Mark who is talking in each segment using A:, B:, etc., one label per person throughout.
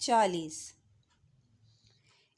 A: 40۔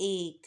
A: 1،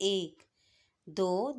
A: 1، 2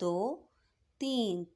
A: 2، 3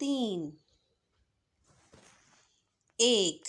A: 3، 1۔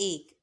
A: 1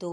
A: 2،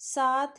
A: 7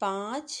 A: 5،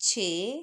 A: 6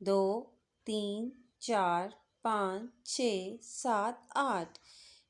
A: 2، 3، 4، 5، 6، 7، 8۔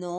A: 9،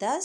A: 10،